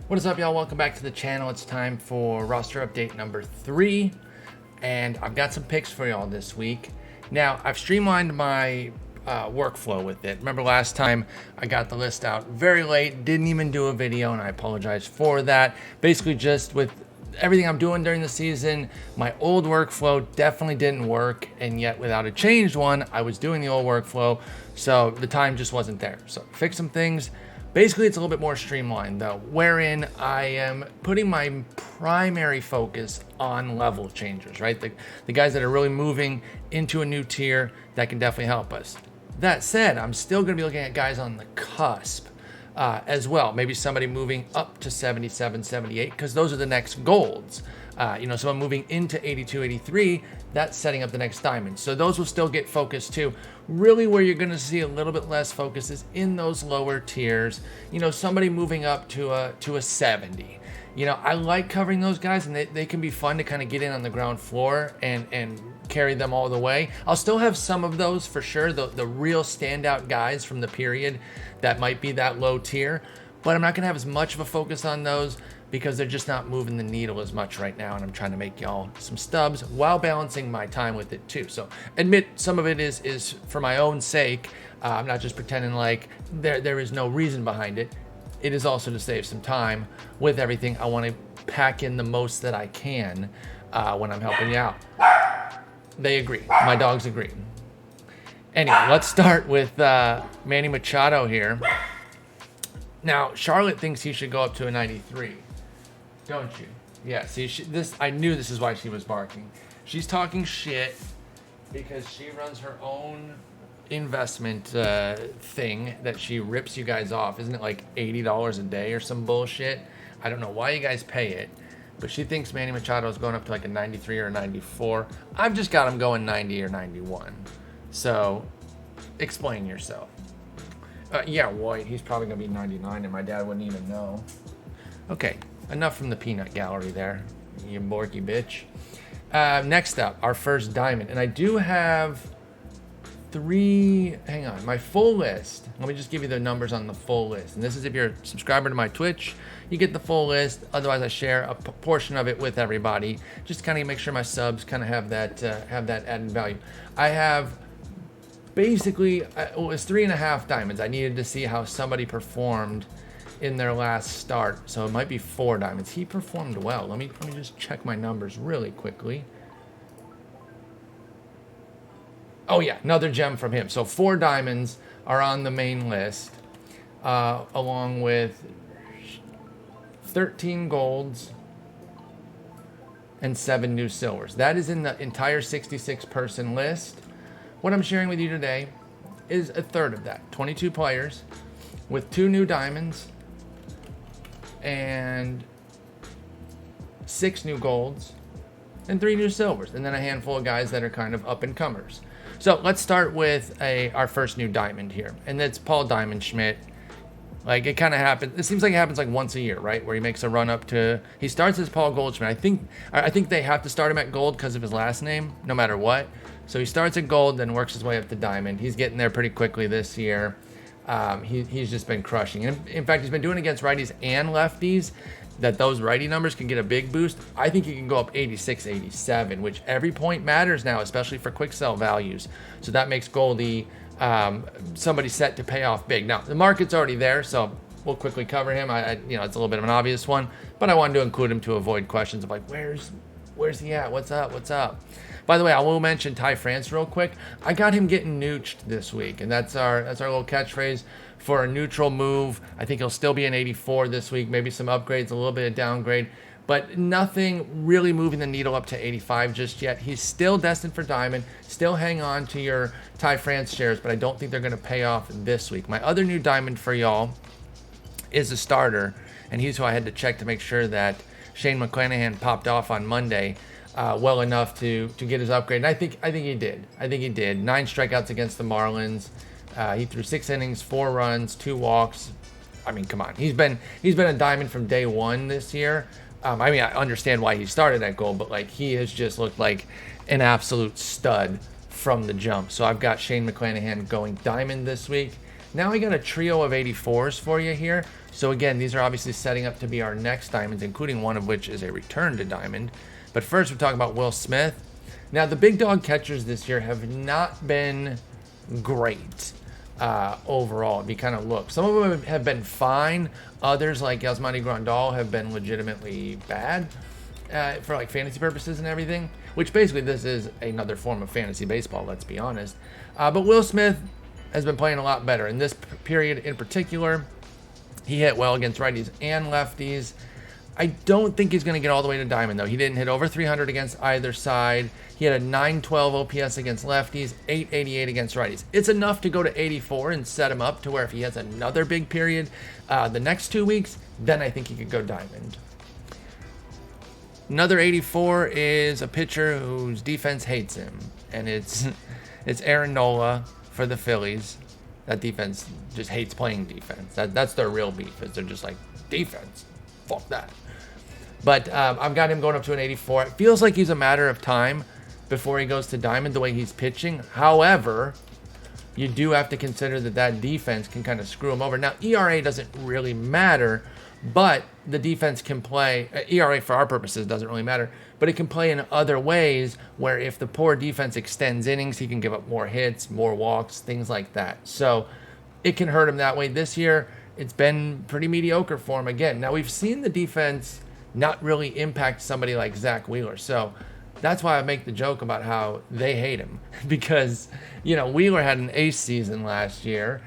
What is up, y'all? Welcome back to the channel. It's time for roster update number 3, and I've got some picks for y'all this week. Now, I've streamlined my workflow with it. Remember last time I got the list out very late, didn't even do a video, and I apologize for that. Basically, just with everything I'm doing during the season, my old workflow definitely didn't work, and yet without a changed one, I was doing the old workflow, so the time just wasn't there. So fix some things. Basically, it's a little bit more streamlined though, wherein I am putting my primary focus on level changers, right? The guys that are really moving into a new tier that can definitely help us. That said, I'm still gonna be looking at guys on the cusp as well. Maybe somebody moving up to 77, 78, because those are the next golds. Someone moving into 82, 83, that's setting up the next diamond. So those will still get focused too. Really where you're gonna see a little bit less focus is in those lower tiers. Somebody moving up to a 70. I like covering those guys, and they can be fun to kind of get in on the ground floor and carry them all the way. I'll still have some of those for sure, the real standout guys from the period that might be that low tier, but I'm not gonna have as much of a focus on those because they're just not moving the needle as much right now, and I'm trying to make y'all some stubs while balancing my time with it too. So admit some of it is for my own sake. I'm not just pretending like there is no reason behind it. It is also to save some time with everything. I want to pack in the most that I can when I'm helping you out. They agree. My dogs agree. Anyway, let's start with Manny Machado here. Now, Charlotte thinks he should go up to a 93. Don't you? Yeah, see, I knew this is why she was barking. She's talking shit because she runs her own investment thing that she rips you guys off. Isn't it like $80 a day or some bullshit? I don't know why you guys pay it, but she thinks Manny Machado is going up to like a 93 or a 94. I've just got him going 90 or 91. So, explain yourself. Yeah, White, he's probably going to be 99, and my dad wouldn't even know. Okay, enough from the peanut gallery there, you borky bitch. Next up, our first diamond. And I do have 3, hang on, my full list. Let me just give you the numbers on the full list. And this is if you're a subscriber to my Twitch, you get the full list. Otherwise, I share a portion of it with everybody. Just kind of make sure my subs kind of have that added value. I have basically, it was 3.5 diamonds. I needed to see how somebody performed in their last start. So it might be 4 diamonds. He performed well. Let me just check my numbers really quickly. Oh yeah, another gem from him. So 4 diamonds are on the main list, along with 13 golds and 7 new silvers. That is in the entire 66-person list. What I'm sharing with you today is a third of that. 22 players with 2 new diamonds and 6 new golds and 3 new silvers, and then a handful of guys that are kind of up-and-comers. So let's start with our first new diamond here, and that's Paul Diamond Schmidt. Like, it kind of happens. It seems like it happens like once a year, right? Where he makes a run up to. He starts as Paul Goldschmidt. I think they have to start him at gold because of his last name, no matter what. So he starts at gold, then works his way up to diamond. He's getting there pretty quickly this year. He's just been crushing. And in fact, he's been doing it against righties and lefties, that those righty numbers can get a big boost. I think he can go up 86, 87, which every point matters now, especially for quick sell values. So that makes Goldie somebody set to pay off big. Now, the market's already there, so we'll quickly cover him. It's a little bit of an obvious one, but I wanted to include him to avoid questions of like, where's he at? What's up? By the way, I will mention Ty France real quick. I got him getting nooched this week, and that's our little catchphrase for a neutral move. I think he'll still be an 84 this week, maybe some upgrades, a little bit of downgrade, but nothing really moving the needle up to 85 just yet. He's still destined for diamond. Still hang on to your Ty France shares, but I don't think they're going to pay off this week. My other new diamond for y'all is a starter, and he's who I had to check to make sure that Shane McClanahan popped off on Monday well enough to get his upgrade. And I think he did. 9 strikeouts against the Marlins. He threw 6 innings, 4 runs, 2 walks. I mean, come on. He's been a diamond from day one this year. I understand why he started at gold, but like he has just looked like an absolute stud from the jump. So I've got Shane McClanahan going diamond this week. Now I got a trio of 84s for you here. So again, these are obviously setting up to be our next diamonds, including one of which is a return to diamond. But first we're talking about Will Smith. Now the big dog catchers this year have not been great overall, if you kind of look. Some of them have been fine. Others, like Yasmani Grandal, have been legitimately bad for like fantasy purposes and everything, which basically this is another form of fantasy baseball, let's be honest. But Will Smith has been playing a lot better. In this period in particular, he hit well against righties and lefties. I don't think he's going to get all the way to diamond, though. He didn't hit over 300 against either side. He had a 912 OPS against lefties, 888 against righties. It's enough to go to 84 and set him up to where if he has another big period the next 2 weeks, then I think he could go diamond. Another 84 is a pitcher whose defense hates him, and it's Aaron Nola for the Phillies. That defense just hates playing defense. That's their real beef, is they're just like, defense, fuck that. But I've got him going up to an 84. It feels like he's a matter of time before he goes to diamond the way he's pitching. However, you do have to consider that defense can kind of screw him over. Now, ERA doesn't really matter, but the defense can play. ERA for our purposes doesn't really matter, but it can play in other ways where if the poor defense extends innings, he can give up more hits, more walks, things like that. So it can hurt him that way. This year, it's been pretty mediocre for him again. Now, we've seen the defense not really impact somebody like Zach Wheeler. So that's why I make the joke about how they hate him because, Wheeler had an ace season last year.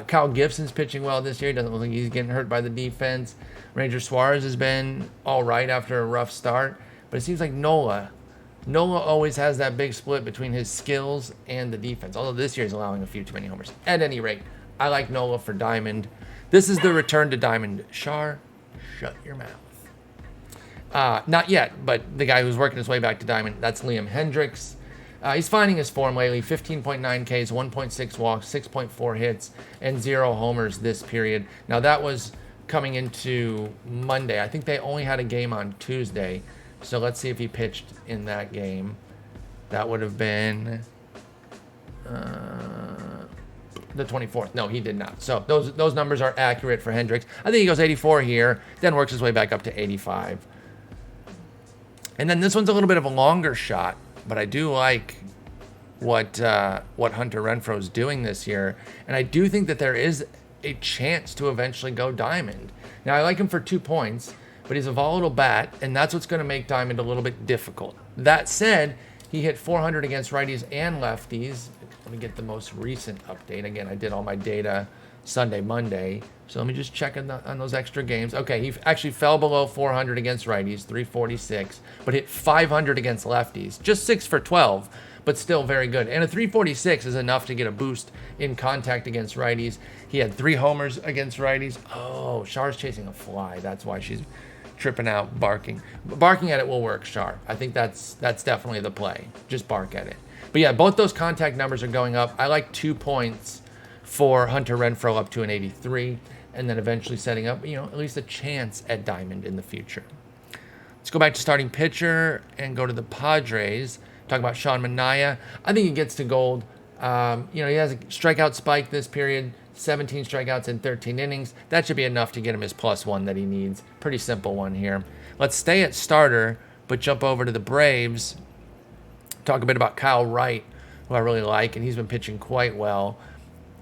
Kyle Gibson's pitching well this year. Doesn't look like he's getting hurt by the defense. Ranger Suarez has been all right after a rough start. But it seems like Nola always has that big split between his skills and the defense. Although this year he's allowing a few too many homers. At any rate, I like Nola for diamond. This is the return to diamond. Shar, shut your mouth. Not yet, but the guy who's working his way back to diamond, that's Liam Hendriks. He's finding his form lately. 15.9 Ks, 1.6 walks, 6.4 hits, and 0 homers this period. Now that was coming into Monday. I think they only had a game on Tuesday. So let's see if he pitched in that game. That would have been the 24th. No, he did not. So those numbers are accurate for Hendriks. I think he goes 84 here, then works his way back up to 85. And then this one's a little bit of a longer shot, but I do like what Hunter Renfroe's doing this year. And I do think that there is a chance to eventually go diamond. Now, I like him for 2 points, but he's a volatile bat, and that's what's going to make diamond a little bit difficult. That said, he hit 400 against righties and lefties. Let me get the most recent update. Again, I did all my data Sunday, Monday. So let me just check on those extra games. Okay, he actually fell below 400 against righties, 346, but hit 500 against lefties. Just 6 for 12, but still very good. And a 346 is enough to get a boost in contact against righties. He had 3 homers against righties. Oh, Char's chasing a fly. That's why she's tripping out, barking. Barking at it will work, Char. I think that's definitely the play. Just bark at it. But yeah, both those contact numbers are going up. I like 2 points for Hunter Renfroe up to an 83, and then eventually setting up, at least a chance at diamond in the future. Let's go back to starting pitcher and go to the Padres. Talk about Sean Manaea. I think he gets to gold. He has a strikeout spike this period, 17 strikeouts in 13 innings. That should be enough to get him his +1 that he needs. Pretty simple one here. Let's stay at starter, but jump over to the Braves. Talk a bit about Kyle Wright, who I really like, and he's been pitching quite well.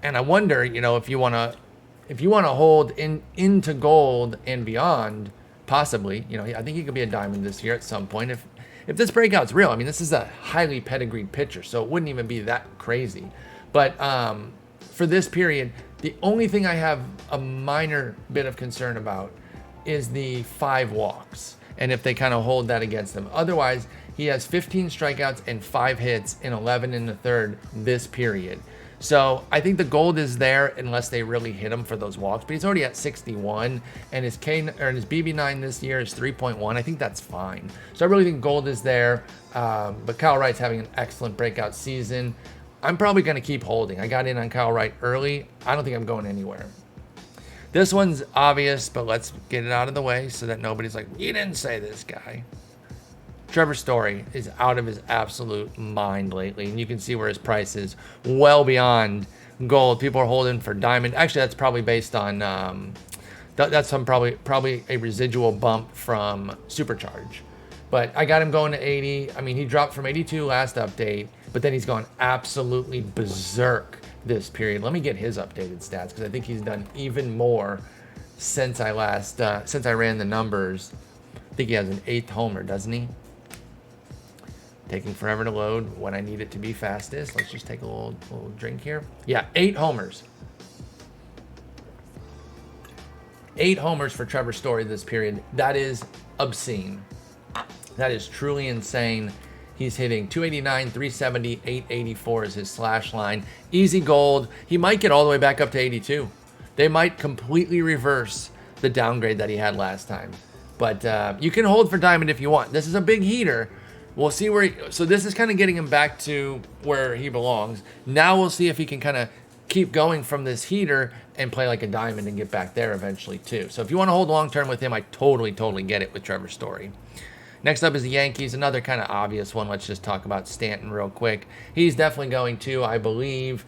And I wonder, if you want to hold into gold and beyond, possibly, I think he could be a diamond this year at some point. If this breakout's real, this is a highly pedigreed pitcher, so it wouldn't even be that crazy. But for this period, the only thing I have a minor bit of concern about is the 5 walks, and if they kind of hold that against them. Otherwise, he has 15 strikeouts and 5 hits in 11 in the third this period. So I think the gold is there unless they really hit him for those walks. But he's already at 61, and his BB9 this year is 3.1. I think that's fine. So I really think gold is there. But Kyle Wright's having an excellent breakout season. I'm probably going to keep holding. I got in on Kyle Wright early. I don't think I'm going anywhere. This one's obvious, but let's get it out of the way so that nobody's like, you didn't say this guy. Trevor Story is out of his absolute mind lately, and you can see where his price is well beyond gold. People are holding for diamond. Actually, that's probably based on that's some probably a residual bump from Supercharge. But I got him going to 80. I mean, he dropped from 82 last update, but then he's gone absolutely berserk this period. Let me get his updated stats because I think he's done even more since I ran the numbers. I think he has an 8th homer, doesn't he? Taking forever to load when I need it to be fastest. Let's just take a little drink here. Yeah, 8 homers. 8 homers for Trevor Story this period. That is obscene. That is truly insane. He's hitting 289, 370, 884 is his slash line. Easy gold. He might get all the way back up to 82. They might completely reverse the downgrade that he had last time. But you can hold for diamond if you want. This is a big heater. We'll see where so this is kind of getting him back to where he belongs. Now we'll see if he can kind of keep going from this heater and play like a diamond and get back there eventually too. So if you want to hold long term with him, I totally get it with Trevor Story. Next up is the Yankees, another kind of obvious one. Let's just talk about Stanton real quick. He's definitely going to, I believe.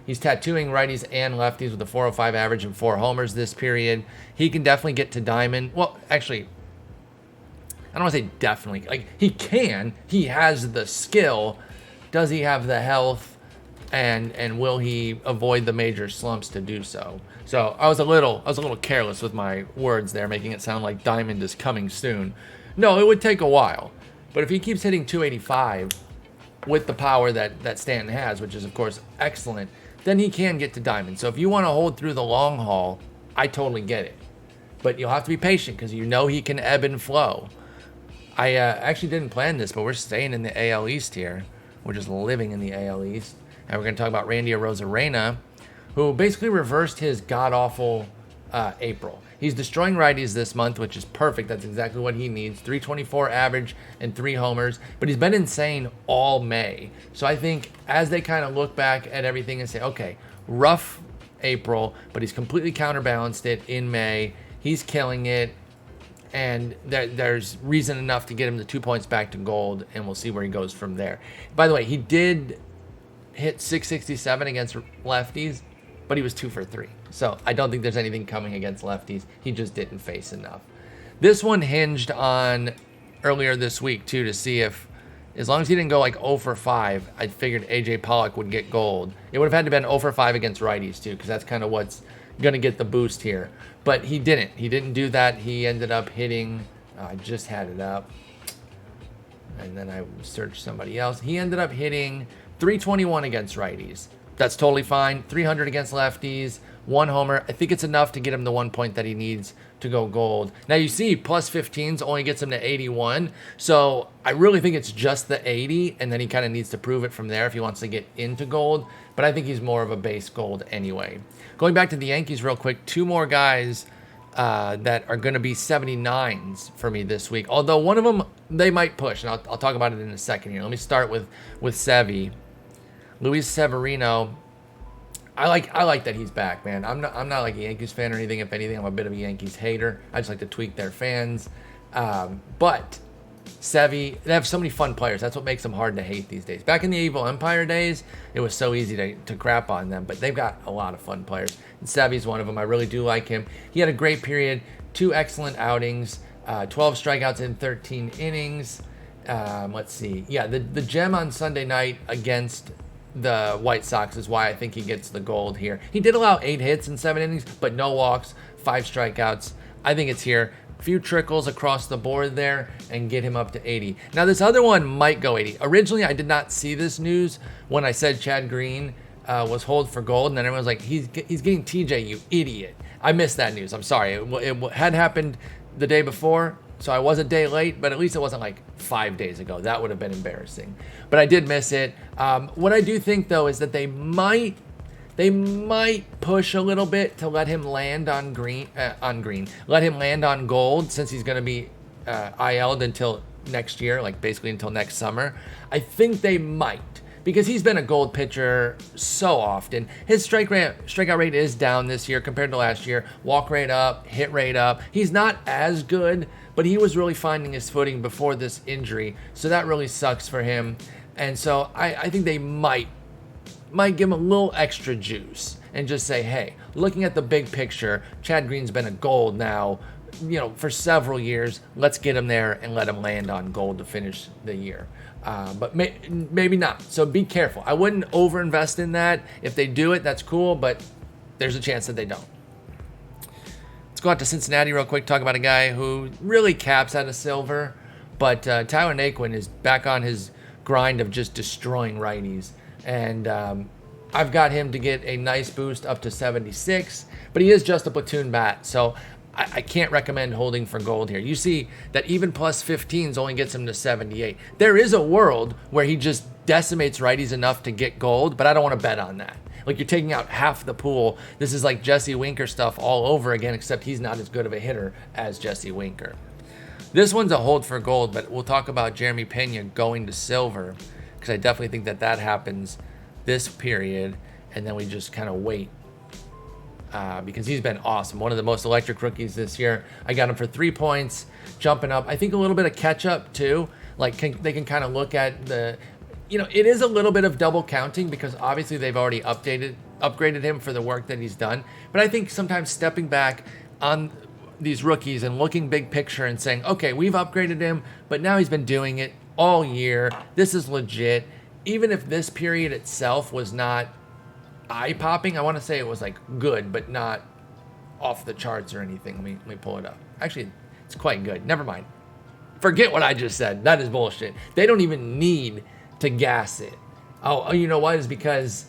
He's tattooing righties and lefties with a 405 average and 4 homers this period. He can definitely get to diamond. Well, actually, I don't want to say definitely. Like, he can. He has the skill. Does he have the health? And will he avoid the major slumps to do so? So I was a little careless with my words there, making it sound like diamond is coming soon. No, it would take a while. But if he keeps hitting 285 with the power that Stanton has, which is, of course, excellent, then he can get to diamond. So if you want to hold through the long haul, I totally get it. But you'll have to be patient because you know he can ebb and flow. I actually didn't plan this, but we're staying in the AL East here. We're just living in the AL East. And we're going to talk about Randy Arozarena, who basically reversed his god-awful April. He's destroying righties this month, which is perfect. That's exactly what he needs. 324 average and 3 homers. But he's been insane all May. So I think as they kind of look back at everything and say, okay, rough April, but he's completely counterbalanced it in May. He's killing it. And there's reason enough to get him the 2 points back to gold, and we'll see where he goes from there. By the way, he did hit 667 against lefties, but he was 2 for 3. So I don't think there's anything coming against lefties. He just didn't face enough. This one hinged on earlier this week, too, to see if, as long as he didn't go like 0 for 5, I figured A.J. Pollock would get gold. It would have had to been 0 for 5 against righties, too, because that's kind of what's going to get the boost here. But he didn't. He didn't do that. He ended up hitting, I just had it up, and then I searched somebody else. He ended up hitting 321 against righties. That's totally fine. 300 against lefties, 1 homer. I think it's enough to get him the 1 point that he needs to go gold. Now you see plus 15s only gets him to 81. So I really think it's just the 80, and then he kind of needs to prove it from there if he wants to get into gold. But I think he's more of a base gold anyway. Going back to the Yankees real quick, 2 more guys that are going to be 79s for me this week. Although one of them they might push, and I'll talk about it in a second here. Let me start with Sevy. Luis Severino, I like that he's back, man. I'm not like a Yankees fan or anything. If anything, I'm a bit of a Yankees hater. I just like to tweak their fans. But Sevy, they have so many fun players. That's what makes them hard to hate these days. Back in the Evil Empire days, it was so easy to crap on them. But they've got a lot of fun players. And Sevy's one of them. I really do like him. He had a great period. 2 excellent outings. 12 strikeouts in 13 innings. Let's see. Yeah, the gem on Sunday night against the White Sox is why I think he gets the gold here. He did allow 8 hits in 7 innings, but no walks, 5 strikeouts. I think it's here. A few trickles across the board there and get him up to 80. Now this other one might go 80. Originally, I did not see this news when I said Chad Green was hold for gold, and then everyone was like, he's getting TJ, you idiot. I missed that news. I'm sorry. It had happened the day before, so I was a day late, but at least it wasn't like 5 days ago. That would have been embarrassing. But I did miss it. What I do think, though, is that they might push a little bit to let him land on green. Let him land on gold, since he's going to be IL'd until next year, like basically until next summer. I think they might, because he's been a gold pitcher so often. His strikeout rate is down this year compared to last year. Walk rate up, hit rate up. He's not as good, but he was really finding his footing before this injury, so that really sucks for him. And so I think they might might give him a little extra juice and just say, hey, looking at the big picture, Chad Green's been a gold now, for several years. Let's get him there and let him land on gold to finish the year. But maybe not. So be careful. I wouldn't overinvest in that. If they do it, that's cool, but there's a chance that they don't. Let's go out to Cincinnati real quick, talk about a guy who really caps out of silver, but Tyler Naquin is back on his grind of just destroying righties. And I've got him to get a nice boost up to 76, but he is just a platoon bat, so I can't recommend holding for gold here. You see that even plus 15s only gets him to 78. There is a world where he just decimates righties enough to get gold, but I don't want to bet on that. Like, you're taking out half the pool. This is like Jesse Winker stuff all over again, except he's not as good of a hitter as Jesse Winker. This one's a hold for gold, but we'll talk about Jeremy Pena going to silver, because I definitely think that happens this period, and then we just kind of wait. Because he's been awesome. One of the most electric rookies this year. I got him for 3 points, jumping up. I think a little bit of catch up too. Like they can kind of look at the, it is a little bit of double counting because obviously they've already upgraded him for the work that he's done. But I think sometimes stepping back on these rookies and looking big picture and saying, okay, we've upgraded him, but now he's been doing it all year. This is legit. Even if this period itself was not eye-popping, I want to say it was like good, but not off the charts or anything. Let me pull it up. Actually, it's quite good. Never mind. Forget what I just said. That is bullshit. They don't even need to gas it. Oh, you know what? It's because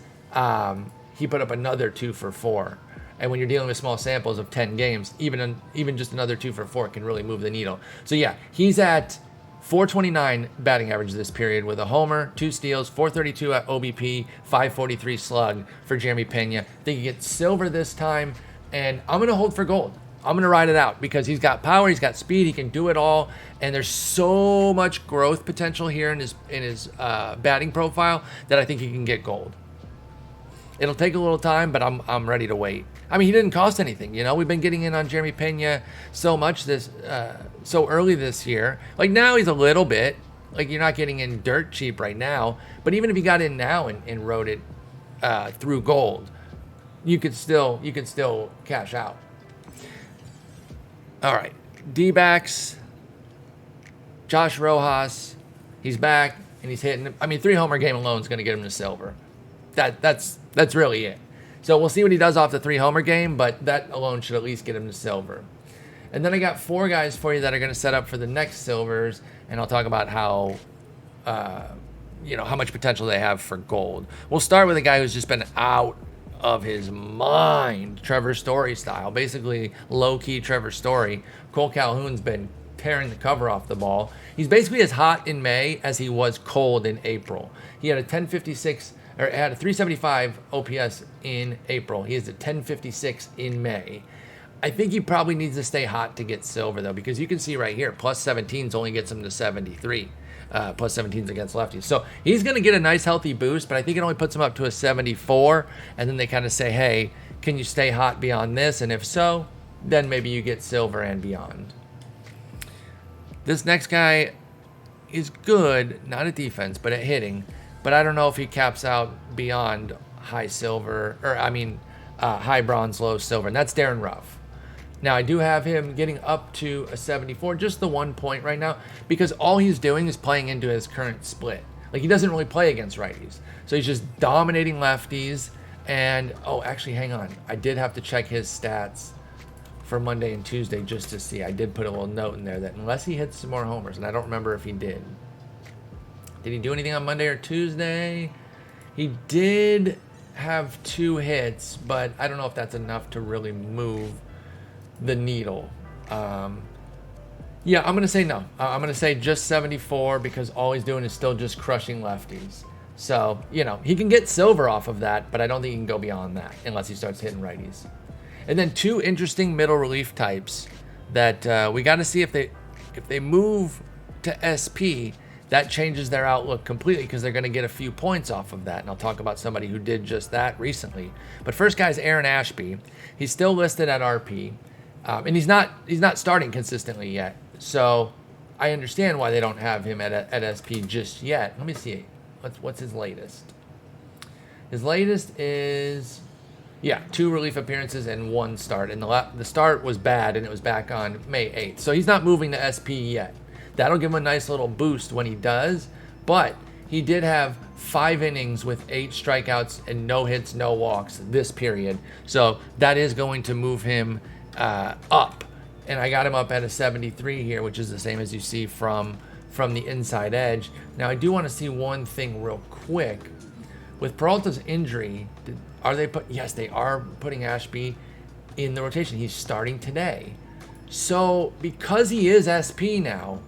he put up another 2 for 4. And when you're dealing with small samples of 10 games, even just another 2 for 4 can really move the needle. So yeah, he's at 429 batting average this period with a homer, 2 steals, 432 at OBP, 543 slug for Jeremy Pena. I think he gets silver this time, and I'm going to hold for gold. I'm going to ride it out because he's got power, he's got speed, he can do it all, and there's so much growth potential here in his batting profile that I think he can get gold. It'll take a little time, but I'm ready to wait. I mean, he didn't cost anything. We've been getting in on Jeremy Pena so much so early this year. Like, now he's a little bit. Like, you're not getting in dirt cheap right now. But even if you got in now and rode it through gold, you could still cash out. All right, D-backs. Josh Rojas, he's back and he's hitting. I mean, 3 homer game alone is going to get him to silver. That's really it. So we'll see what he does off the 3 homer game, but that alone should at least get him to silver. And then I got 4 guys for you that are going to set up for the next silvers, and I'll talk about how much potential they have for gold. We'll start with a guy who's just been out of his mind, Trevor Story style, basically low-key Trevor Story. Cole Calhoun's been tearing the cover off the ball. He's basically as hot in May as he was cold in April. He had a 1056. Or had a 375 OPS in April. He is a 1056 in May. I think he probably needs to stay hot to get silver, though, because you can see right here, plus 17s only gets him to 73. Plus 17s against lefties. So he's going to get a nice, healthy boost, but I think it only puts him up to a 74. And then they kind of say, hey, can you stay hot beyond this? And if so, then maybe you get silver and beyond. This next guy is good, not at defense, but at hitting. But I don't know if he caps out beyond high bronze, low silver. And that's Darren Ruff. Now, I do have him getting up to a 74, just the 1 point right now, because all he's doing is playing into his current split. Like, he doesn't really play against righties. So he's just dominating lefties. And, actually, hang on. I did have to check his stats for Monday and Tuesday just to see. I did put a little note in there that unless he hits some more homers, and I don't remember if he did. Did he do anything on Monday or Tuesday? He did have 2 hits, but I don't know if that's enough to really move the needle. I'm going to say no. I'm going to say just 74 because all he's doing is still just crushing lefties. So, he can get silver off of that, but I don't think he can go beyond that unless he starts hitting righties. And then 2 interesting middle relief types that we got to see if they move to SP. That changes their outlook completely because they're going to get a few points off of that. And I'll talk about somebody who did just that recently. But first guy is Aaron Ashby. He's still listed at RP. And he's not starting consistently yet. So I understand why they don't have him at SP just yet. Let me see. What's his latest? His latest is, yeah, 2 relief appearances and 1 start. And the start was bad, and it was back on May 8th. So he's not moving to SP yet. That'll give him a nice little boost when he does. But he did have 5 innings with 8 strikeouts and no hits, no walks this period. So that is going to move him up. And I got him up at a 73 here, which is the same as you see from the inside edge. Now, I do want to see one thing real quick. With Peralta's injury, yes, they are putting Ashby in the rotation. He's starting today. So because he is SP now,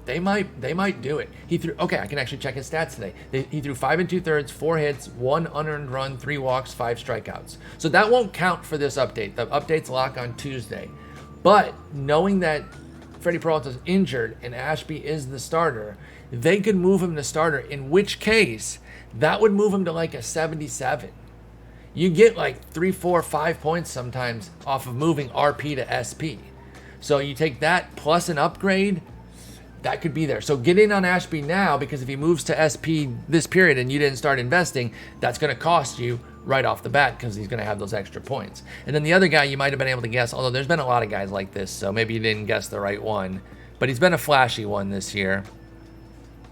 they might do it. I can actually check his stats today. He threw 5 2/3, 4 hits, 1 unearned run, 3 walks, 5 strikeouts. So that won't count for this update. The update's lock on Tuesday. But knowing that Freddie Peralta's injured and Ashby is the starter, they could move him to starter, in which case that would move him to like a 77. You get like 3, 4, 5 points sometimes off of moving RP to SP. So you take that plus an upgrade, that could be there. So get in on Ashby now, because if he moves to SP this period and you didn't start investing, that's going to cost you right off the bat, because he's going to have those extra points. And then the other guy you might have been able to guess, although there's been a lot of guys like this, so maybe you didn't guess the right one, but he's been a flashy one this year.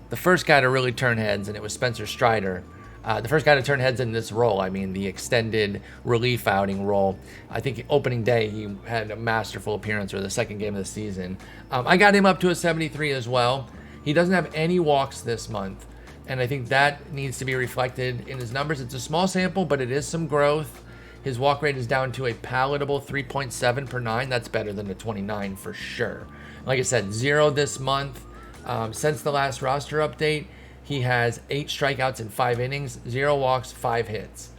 The first guy to really turn heads, and it was Spencer Strider. The first guy to turn heads in this role, the extended relief outing role. I think opening day he had a masterful appearance, or the second game of the season. I got him up to a 73 as well. He doesn't have any walks this month, and I think that needs to be reflected in his numbers. It's a small sample, but it is some growth. His walk rate is down to a palatable 3.7 per 9. That's better than a 29 for sure. Like I said, 0 this month. Since the last roster update, he has 8 strikeouts in 5 innings, 0 walks, 5 hits.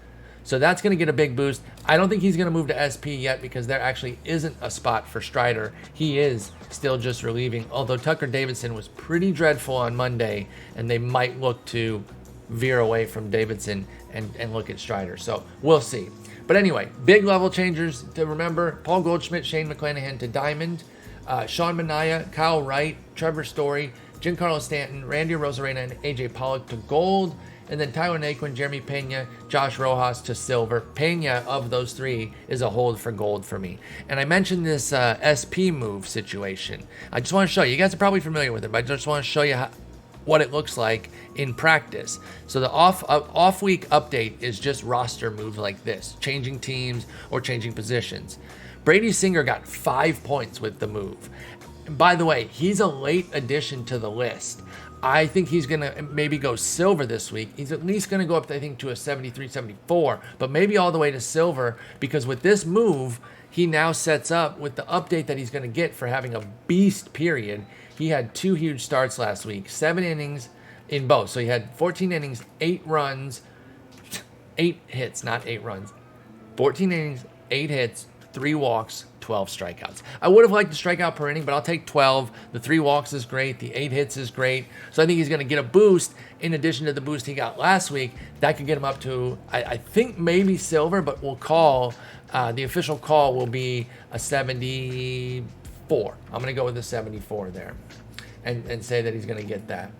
So that's going to get a big boost. I don't think he's going to move to SP yet, because there actually isn't a spot for Strider. He is still just relieving, although Tucker Davidson was pretty dreadful on Monday, and they might look to veer away from Davidson and look at Strider. So we'll see. But anyway, big level changers to remember: Paul Goldschmidt, Shane McClanahan to Diamond, Sean Manaea, Kyle Wright, Trevor Story, Giancarlo Stanton, Randy Rosarena, and AJ Pollock to gold. And then Tyler Naquin, Jeremy Pena, Josh Rojas to silver. Pena, of those 3, is a hold for gold for me. And I mentioned this SP move situation. I just want to show you. You guys are probably familiar with it, but I just want to show you what it looks like in practice. So the off week update is just roster moves like this, changing teams or changing positions. Brady Singer got 5 points with the move. And by the way, he's a late addition to the list. I think he's going to maybe go silver this week. He's at least going to go up, I think, to a 73, 74, but maybe all the way to silver, because with this move, he now sets up with the update that he's going to get for having a beast period. He had 2 huge starts last week, 7 innings in both. So he had 14 innings, 8 runs, 8 hits, not 8 runs. 14 innings, 8 hits, 3 walks, 12 strikeouts. I would have liked the strikeout per inning, but I'll take 12. The 3 walks is great. The 8 hits is great. So I think he's going to get a boost in addition to the boost he got last week. That could get him up to, I think, maybe silver, but we'll call, the official call will be a 74. I'm going to go with a 74 there and say that he's going to get that.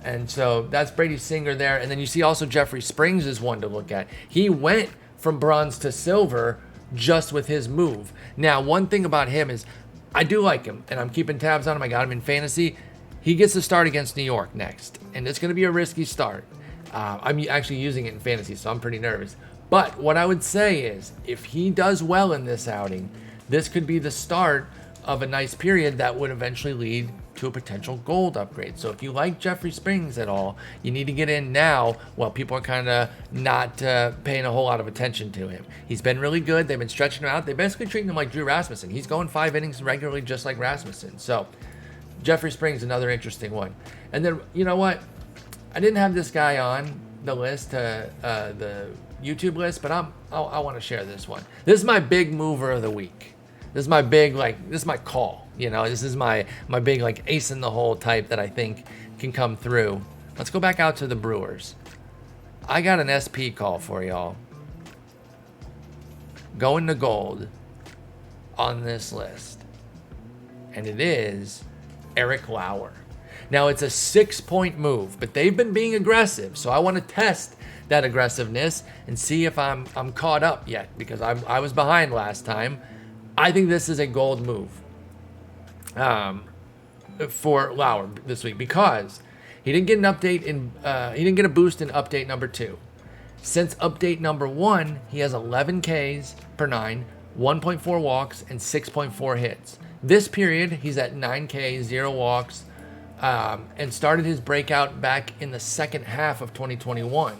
And so that's Brady Singer there. And then you see also Jeffrey Springs is one to look at. He went from bronze to silver just with his move. Now, one thing about him is I do like him, and I'm keeping tabs on him. I got him in fantasy. He gets to start against New York next, and it's going to be a risky start. I'm actually using it in fantasy, so I'm pretty nervous. But what I would say is, if he does well in this outing, this could be the start of a nice period that would eventually lead to a potential gold upgrade. So if you like Jeffrey Springs at all, you need to get in now while people are kind of not paying a whole lot of attention to him. He's been really good. They've been stretching him out. They're basically treating him like Drew Rasmussen. He's going 5 innings regularly, just like Rasmussen. So Jeffrey Springs, another interesting one. And then, you know what? I didn't have this guy on the list, the YouTube list, but I want to share this one. This is my big mover of the week. This is my big, this is my call. This is my big, ace in the hole type that I think can come through. Let's go back out to the Brewers. I got an SP call for y'all. Going to gold on this list. And it is Eric Lauer. Now, it's a 6-point move, but they've been being aggressive, so I want to test that aggressiveness and see if I'm caught up yet, because I was behind last time. I think this is a gold move for Lauer this week, because he didn't get an update he didn't get a boost in update number 2. Since update number 1, he has 11 Ks per 9, 1.4 walks, and 6.4 hits. This period, he's at 9 Ks, 0 walks, and started his breakout back in the second half of 2021.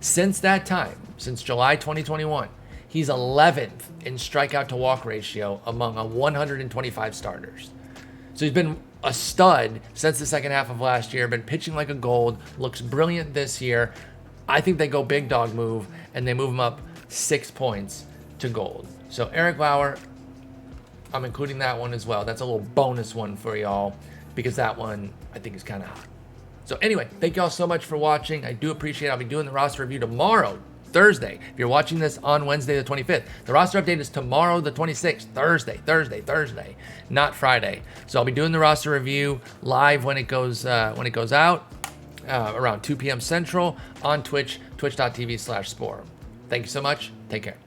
Since that time, since July 2021, he's 11th in strikeout to walk ratio among 125 starters. So he's been a stud since the second half of last year, been pitching like a gold, looks brilliant this year. I think they go big dog move, and they move him up 6 points to gold. So Eric Lauer, I'm including that one as well. That's a little bonus one for y'all, because that one I think is kind of hot. So anyway, thank y'all so much for watching. I do appreciate it. I'll be doing the roster review tomorrow, Thursday. If you're watching this on Wednesday the 25th, the roster update is tomorrow the 26th, Thursday, not Friday. So I'll be doing the roster review live when it goes out around 2 p.m. Central on Twitch, twitch.tv/Spore. Thank you so much. Take care.